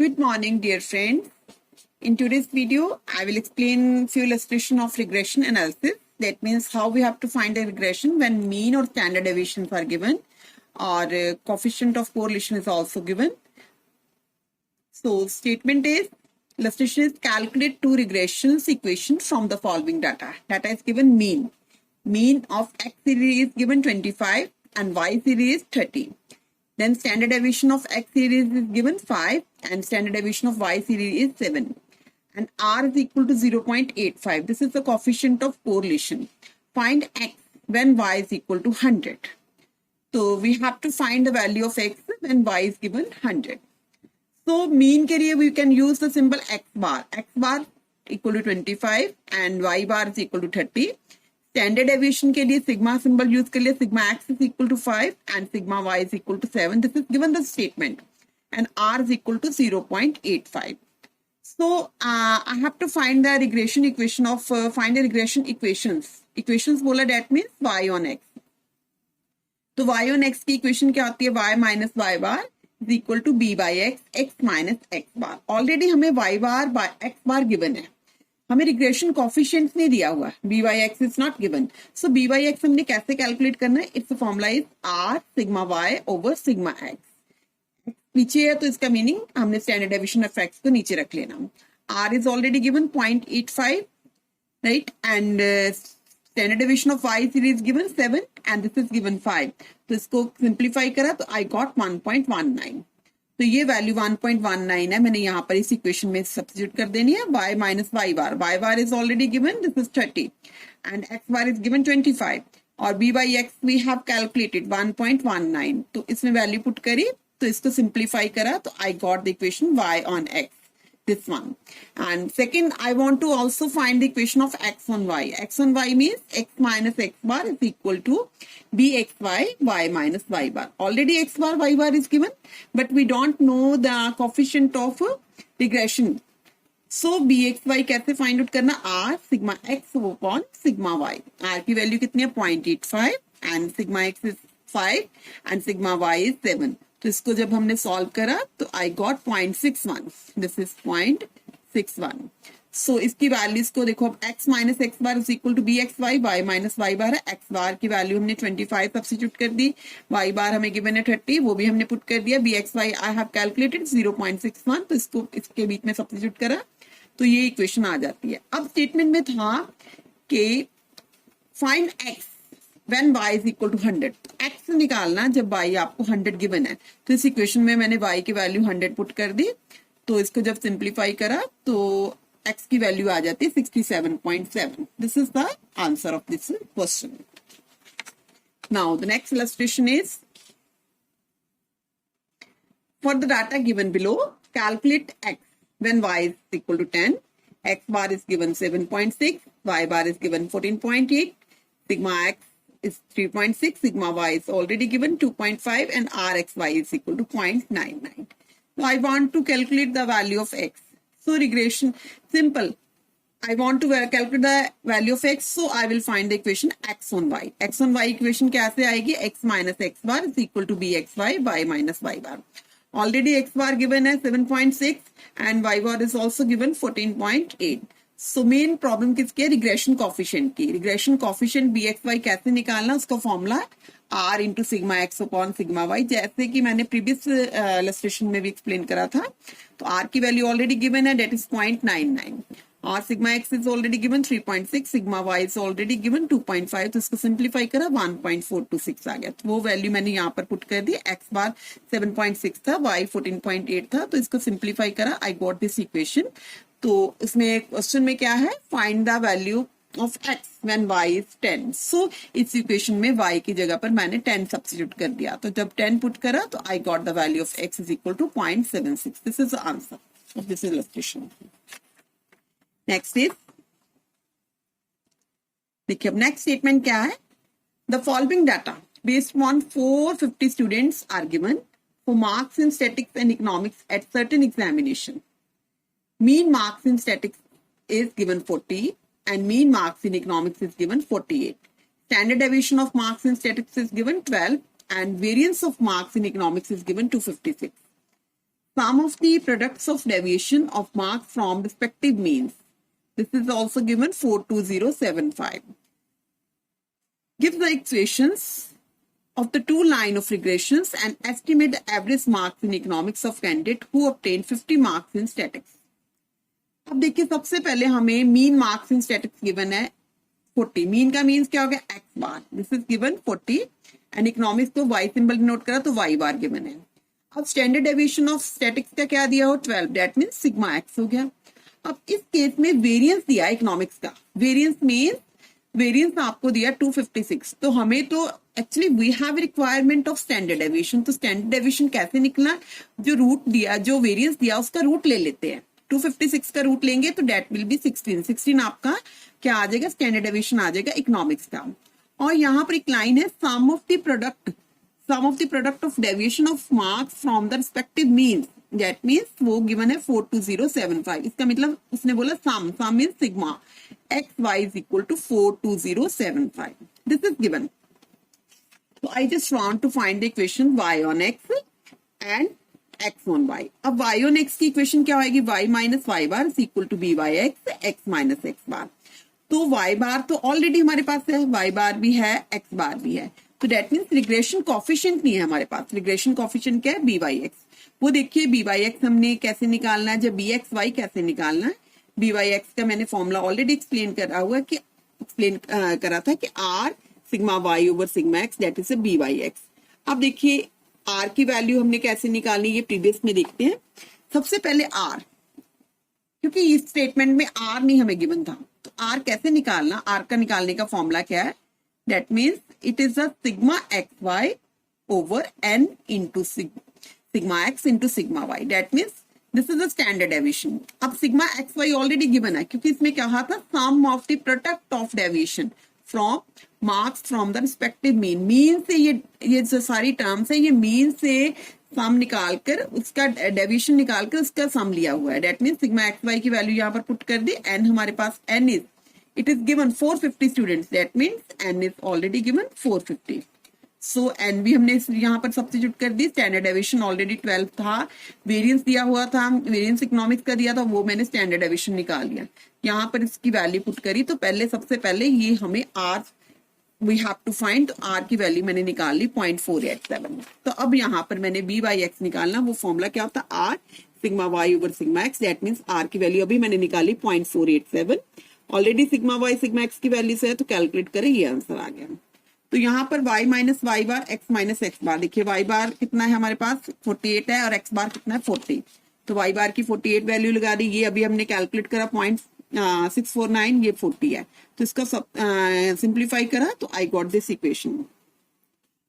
Good morning, dear friends. In today's video, I will explain few illustration of regression analysis. That means how we have to find a regression when mean or standard deviations are given, or coefficient of correlation is also given. So statement is, illustration is calculate two regressions equations from the following data. Data is given mean. Mean of X series is given 25 and Y series is 30. Then standard deviation of X series is given 5 and standard deviation of Y series is 7. And R is equal to 0.85. This is the coefficient of correlation. Find X when Y is equal to 100. So we have to find the value of X when Y is given 100. So mean के लिए we can use the symbol X bar. X bar equal to 25 and Y bar is equal to 30. Standard deviation के लिए sigma symbol use कर लिए, sigma X is equal to 5 and sigma Y is equal to 7. This is given the statement. And R is equal to 0.85. So I have to find the regression equation of find the regression equations. Equations बोला that means Y on X. तो Y on X की equation क्या होती है? Y minus Y bar is equal to B by X, X minus X bar. Already हमें Y bar by X bar given है. हमें regression coefficients नहीं दिया हुआ. B Y X is not given. So B Y X हमने कैसे calculate करना है? It's formula is R sigma Y over sigma X. नीचे है तो इसका मीनिंग हमने स्टैंडर्ड डेविएशन ऑफ एक्स को नीचे रख लेना. R is already given 0.85, right, and standard deviation of Y series given 7 and this is given 5. तो इसको सिंप्लीफाई करा तो आई गॉट 1.19. तो ये वैल्यू 1.19 है. मैंने यहाँ पर इस इक्वेशन में सब्स्टिट्यूट कर देनी है. y minus Y bar. Y bar is already given, this is 30 and x bar is given 25 और b by X we have calculated 1.19. तो इसमें वैल्यू पुट करी तो इसको सिंप्लीफाई करा तो I got the equation y on x, this one. And second, I want to also find the equation of x on y. X on y means x minus x bar is equal to bxy, y minus y bar. Already x bar, y bar is given, but we don't know the coefficient of regression. So bxy कैसे find out करना? r sigma x upon sigma y. r की value कितनी है? 0.85 and sigma x is 5 and sigma y is 7. तो इसको जब हमने solve करा तो I got 0.61. This is 0.61. So इसकी वैल्यूज को देखो. अब x minus x bar is equal to b x y. Y minus Y bar है. एक्स बार की वैल्यू हमने 25 सब्स्टिट्यूट कर दी. वाई बार हमें गिवन है 30, वो भी हमने पुट कर दिया. B x Y I have calculated 0.61. तो इसको इसके बीच में सब्स्टिट्यूट करा तो ये इक्वेशन आ जाती है. अब स्टेटमेंट में था कि find x when y is equal to 100. x निकालना जब y आपको 100 गिवन है. तो इस इक्वेशन में मैंने y की वैल्यू 100 पुट कर दी. तो इसको जब सिंप्लीफाई करा तो x की वैल्यू आ जाती है 67.7. This is the answer of this question. Now the next illustration is for the data given below calculate x when y is equal to 10. x bar is given 7.6, y bar is given 14.8, sigma x is 3.6, sigma y is already given 2.5 and rxy is equal to 0.99. So I want to calculate the value of x. So regression, simple. I want to calculate the value of x, so I will find the equation x on y. x on y equation कैसे आएगी? x minus x bar is equal to bxy, y minus y bar. Already x bar given है 7.6 and y bar is also given 14.8. So main problem किसकी है? Regression coefficient की. Regression coefficient B x Y कैसे निकालना? उसका formula R into sigma X upon sigma Y, जैसे कि मैंने प्रीवियस इलस्ट्रेशन में भी एक्सप्लेन करा था. तो आर की वैल्यू ऑलरेडी गिवन है, डेट इज 0.99 और sigma X is already given 3.6, sigma Y is already given 2.5. तो इसको सिंप्लीफाई करा 1.426 आ गया. तो वो वैल्यू मैंने यहाँ पर पुट कर दी. एक्स बार 7.6 था, वाई 14.8 था. तो इसको सिंप्लीफाई करा, आई गॉट दिस इक्वेशन. तो इसमें क्वेश्चन में क्या है? Find the value of x when y is 10. सो इस इक्वेशन में y की जगह पर मैंने 10 सब्स्टिट्यूट कर दिया. तो जब 10 पुट करा तो I got the value of x is equal to 0.76. This is the answer of this illustration. Next is, देखिए अब नेक्स्ट स्टेटमेंट क्या है? The following data based on 450 students are given for marks in statics and economics at certain examination. Mean marks in statics is given 40 and mean marks in economics is given 48. Standard deviation of marks in statistics is given 12 and variance of marks in economics is given 256. Sum of the products of deviation of marks from respective means. This is also given 42075. Give the equations of the two line of regressions and estimate the average marks in economics of candidate who obtained 50 marks in statics. अब देखिए सबसे पहले हमें mean marks in statics given है 40. Mean का means क्या हो गया x bar. This is given 40 and economics को वाई सिंबल नोट करा तो वाई बार गिवन है. अब स्टैंडर्ड डेविएशन ऑफ स्टैटिक्स का क्या दिया हो 12. दैट मीन्स सिग्मा एक्स हो गया. अब इस केस में वेरिएंस दिया इकोनॉमिक्स का. वेरिएंस आपको दिया 256. तो हमें तो actually we have requirement of standard deviation. तो स्टैंडर्ड डेविएशन कैसे निकला, जो रूट दिया, जो वेरिएंस दिया उसका रूट ले लेते हैं. 256 का रूट लेंगे तो डेट विल बी 16 आपका क्या आ जाएगा, स्टैंडर्ड डेविएशन आ जाएगा इकोनॉमिक्स का. और यहाँ पर एक लाइन है sum of the product of deviation of marks from the respective means. That means वो गिवन है 42075. इसका मतलब उसने बोला sum means sigma x y is equal to 42075. This is given. So I just want to find the equation y on x and x on y. अब y on x की equation क्या होगी, y minus Y bar is equal to b Y x x minus x bar. तो y बार तो already हमारे पास है, y बार भी है, x बार भी है. तो डेट मीन्स रिग्रेशन कॉफिशिएंट नहीं है हमारे पास. रिग्रेशन कॉफिशिएंट क्या है, बी वाई एक्स. वो देखिए बी वाई एक्स हमने कैसे निकालना है, जब बी एक्स वाई कैसे निकालना है. बी वाई एक्स का मैंने फॉर्मूला ऑलरेडी एक्सप्लेन करा था कि R sigma Y over sigma X that is B Y X. अब देखिए आर की वैल्यू हमने कैसे निकालनी, ये प्रीवियस में देखते हैं. सबसे पहले आर, क्योंकि इस स्टेटमेंट में आर नहीं हमें गिवन था, तो आर कैसे निकालना. आर का निकालने का फॉर्मूला क्या है, that means it is a sigma x y over n into sigma x into sigma y. That means this is a standard deviation. अब sigma x y already given है, क्योंकि इसमें क्या था, sum of the product of deviation from marks from the respective mean. Mean से ये जो सारी टर्म्स है, ये मीन से सम निकालकर उसका डेविएशन निकालकर उसका सम लिया हुआ है. That mean sigma x y की वैल्यू यहाँ पर पुट कर दी. एन हमारे पास n is it is given 450 students. That means n is already given 450. So n भी हमने यहाँ पर सब्स्टिट्यूट कर दी. स्टैंडर्ड डेविएशन ऑलरेडी 12 था, वेरिएंस दिया हुआ था, वेरिएंस इकोनॉमिक्स का दिया था, वो मैंने स्टैंडर्ड डेविएशन निकाल लिया. यहाँ पर इसकी वैल्यू पुट करी तो सबसे पहले ये हमें R we have to find. तो आर की वैल्यू मैंने निकाल ली 0.487. तो अब यहाँ पर मैंने बी वाई एक्स निकालना. वो फॉर्मूला क्या होता है, R sigma Y over sigma X. That means R की वैल्यू अभी मैंने निकाली 0.487. Already sigma Y sigma X की वैल्यू से है, तो कैलकुलेट करें, ये आंसर आ गया. तो यहाँ पर y माइनस वाई बार एक्स माइनस एक्स बार. देखिए y बार कितना है हमारे पास 48 है और x बार कितना है 40. तो y बार की 48 वैल्यू लगा दी. ये अभी हमने कैलकुलेट करा 0.649, ये 40 है. तो इसका सिंप्लीफाई करा तो आई गॉट दिस इक्वेशन.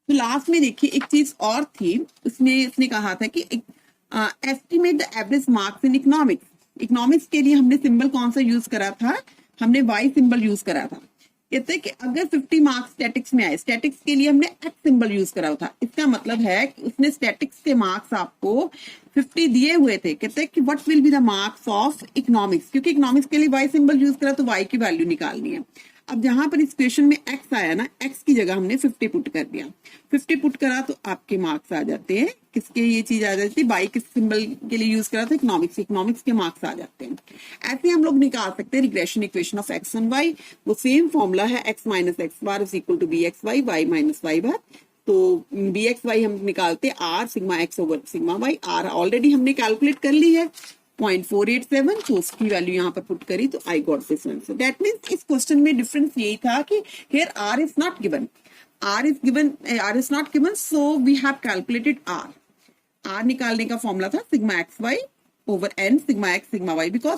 तो लास्ट में देखिए एक चीज और थी, उसने कहा था कि estimate the average marks in economics. Economics के लिए हमने सिंबल कौन सा यूज करा था, हमने y सिंबल यूज करा था. कहते हैं कि अगर 50 मार्क्स स्टैटिक्स में आए, स्टैटिक्स के लिए हमने एक्स सिंबल यूज करा था. इसका मतलब है कि उसने स्टैटिक्स के मार्क्स आपको 50 दिए हुए थे. कहते हैं कि what will be the marks of economics, क्योंकि इकोनॉमिक्स के लिए वाई सिंबल यूज करा तो वाई की वैल्यू निकालनी है. अब जहां पर इस क्वेश्चन में एक्स आया ना, एक्स की जगह हमने 50 पुट कर दिया. 50 पुट करा तो आपके मार्क्स आ जाते हैं किसके, ये चीज आ जाती है बाई किस सिंबल के लिए यूज करा था, इकोनॉमिक्स के मार्क्स आ जाते हैं. ऐसे हम लोग निकाल सकते हैं regression equation of x and y. वो सेम फॉर्मूला है x minus x bar is equal to b x y, y minus Y bar. तो बी एक्स वाई हम निकालते r sigma x over sigma y. R already हमने calculate कर ली है 0.487. तो उसकी वैल्यू यहाँ पर पुट करी तो I got this answer. That means इस क्वेश्चन में डिफरेंस यही था कि here r is not given, r is not given, so we have calculated r. R निकालने का फॉर्मूला था sigma x y over n sigma x sigma y, because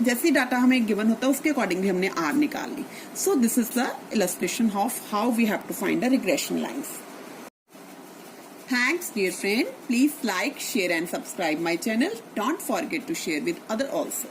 जैसी data हमें गिवन होता है उसके अकॉर्डिंगली हमने आर निकाल ली. So this is the illustration of how we have to find the regression lines. Thanks dear friend. Please like, share and subscribe my channel. Don't forget to share with other also.